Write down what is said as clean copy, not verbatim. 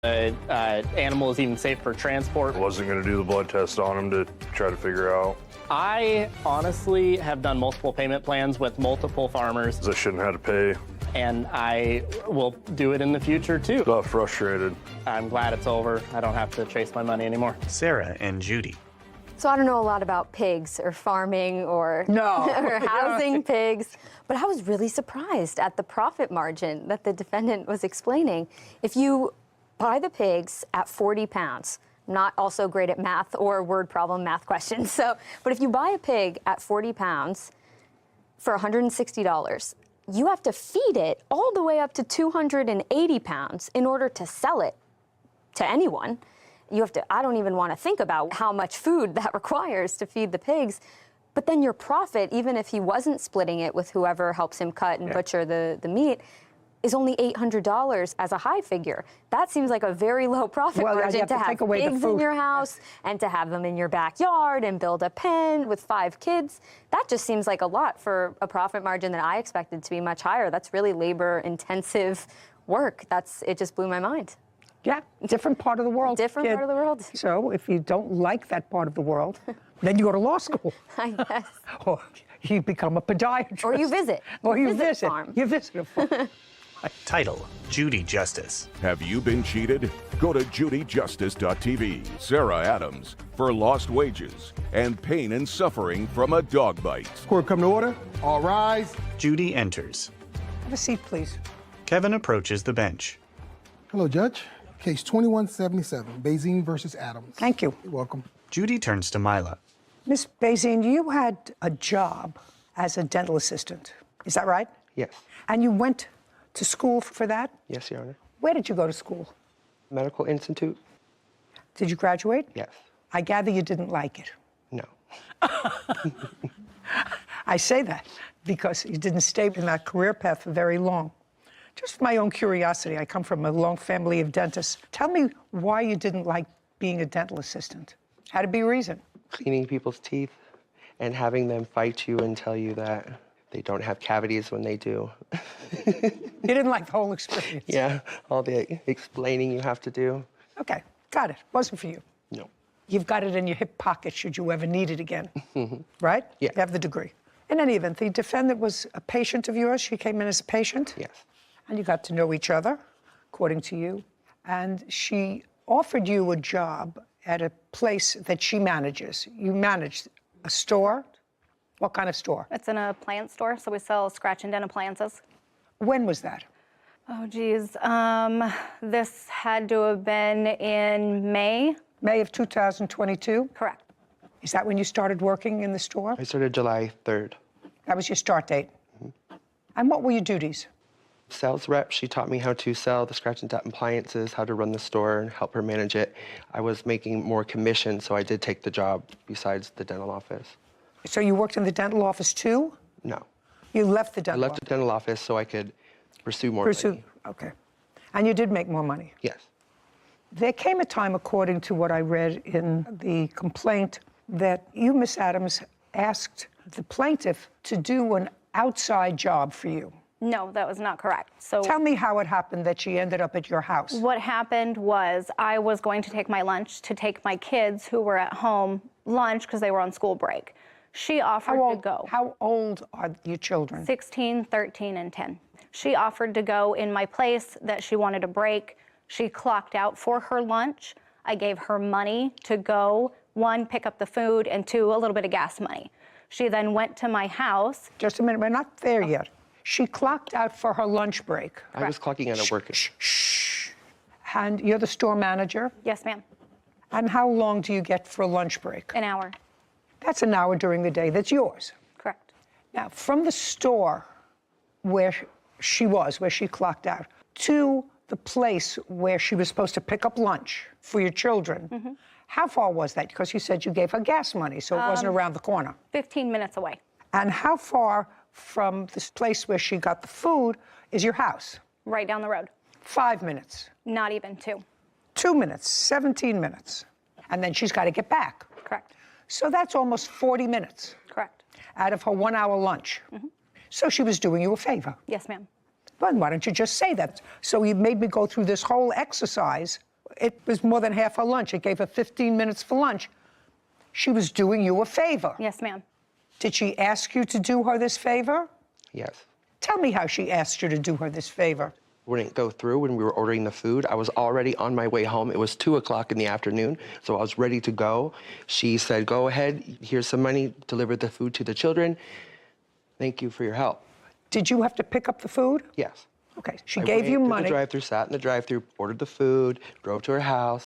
Animal is even safe for transport. Wasn't going to do the blood test on him to try to figure out. I honestly have done multiple payment plans with multiple farmers. I shouldn't have to pay. And I will do it in the future too. Got frustrated. I'm glad it's over. I don't have to chase my money anymore. Sarah and Judy. So I don't know a lot about pigs or farming or, No. or housing pigs, but I was really surprised at the profit margin that the defendant was explaining. If you buy the pigs at 40 pounds, I'm not also great at math or word problem math questions, but if you buy a pig at 40 pounds for $160, you have to feed it all the way up to 280 pounds in order to sell it to anyone. You have to, I don't even want to think about how much food that requires to feed the pigs. But then your profit, even if he wasn't splitting it with whoever helps him cut and butcher the meat, is only $800 as a high figure. That seems like a very low profit margin to have pigs in your house and to have them in your backyard and build a pen with 5 kids. That just seems like a lot for a profit margin that I expected to be much higher. That's really labor-intensive work. It just blew my mind. Yeah, different part of the world. Different part of the world. So if you don't like that part of the world, then you go to law school. I guess. Or you become a podiatrist. Or you visit. Or you visit. a farm. You visit a farm. Title, Judy Justice. Have you been cheated? Go to judyjustice.tv. Sarah Adams for lost wages and pain and suffering from a dog bite. Court come to order. All rise. Judy enters. Have a seat, please. Kevin approaches the bench. Hello, Judge. Case 2177, Bazine versus Adams. Thank you. You're welcome. Judy turns to Mila. Miss Bazine, you had a job as a dental assistant. Is that right? Yes. And you went to school for that? Yes, Your Honor. Where did you go to school? Medical Institute? Did you graduate? Yes. I gather you didn't like it. No. I say that because you didn't stay in that career path for very long. Just for my own curiosity, I come from a long family of dentists. Tell me why you didn't like being a dental assistant. Had to be a reason. Cleaning people's teeth and having them fight you and tell you that they don't have cavities when they do. You didn't like the whole experience? Yeah, all the explaining you have to do. Okay, got it. Wasn't for you. No. You've got it in your hip pocket should you ever need it again, right? Yeah. You have the degree. In any event, the defendant was a patient of yours. She came in as a patient? Yes. And you got to know each other, according to you. And she offered you a job at a place that she manages. You manage a store. What kind of store? It's an appliance store, so we sell scratch and dent appliances. When was that? Oh, geez. This had to have been in May. May of 2022? Correct. Is that when you started working in the store? I started July 3rd. That was your start date? And what were your duties? Sales rep, she taught me how to sell the scratch and dent appliances, how to run the store and help her manage it. I was making more commission, so I did take the job besides the dental office. So you worked in the dental office too? No. You left the I dental office? left the dental office so I could pursue more money. Okay. And you did make more money? Yes. There came a time, according to what I read in the complaint, that you, Miss Adams, asked the plaintiff to do an outside job for you. No, that was not correct. So Tell me how it happened that she ended up at your house. what happened was I was going to take my lunch to take my kids who were at home lunch because they were on school break. She offered to go. How old are your children? 16, 13, and 10. She offered to go in my place that she wanted a break. She clocked out for her lunch. I gave her money to go, 1, pick up the food, and 2, a little bit of gas money. She then went to my house. Just a minute, we're not there yet. She clocked out for her lunch break. I was clocking out at work. Shh. And you're the store manager? Yes, ma'am. And how long do you get for a lunch break? An hour. That's an hour during the day. That's yours. Correct. Now, from the store where she was, where she clocked out, to the place where she was supposed to pick up lunch for your children, how far was that? Because you said you gave her gas money, so it wasn't around the corner. 15 minutes away. And how far from this place where she got the food is your house? Right down the road. 5 minutes. Not even 2. 2 minutes, 17 minutes. And then she's got to get back. Correct. So that's almost 40 minutes. Correct. Out of her 1 hour lunch. So she was doing you a favor. Yes, ma'am. Well, why don't you just say that? So you made me go through this whole exercise it was more than half her lunch. It gave her 15 minutes for lunch. She was doing you a favor. Yes, ma'am. Did she ask you to do her this favor? Yes. Tell me how she asked you to do her this favor. Wouldn't go through when we were ordering the food. I was already on my way home. It was 2 o'clock in the afternoon, so I was ready to go. She said, go ahead, here's some money, deliver the food to the children. Thank you for your help. Did you have to pick up the food? Yes. Okay, she I gave went you to money. the drive-thru, sat in the drive-thru, ordered the food, drove to her house.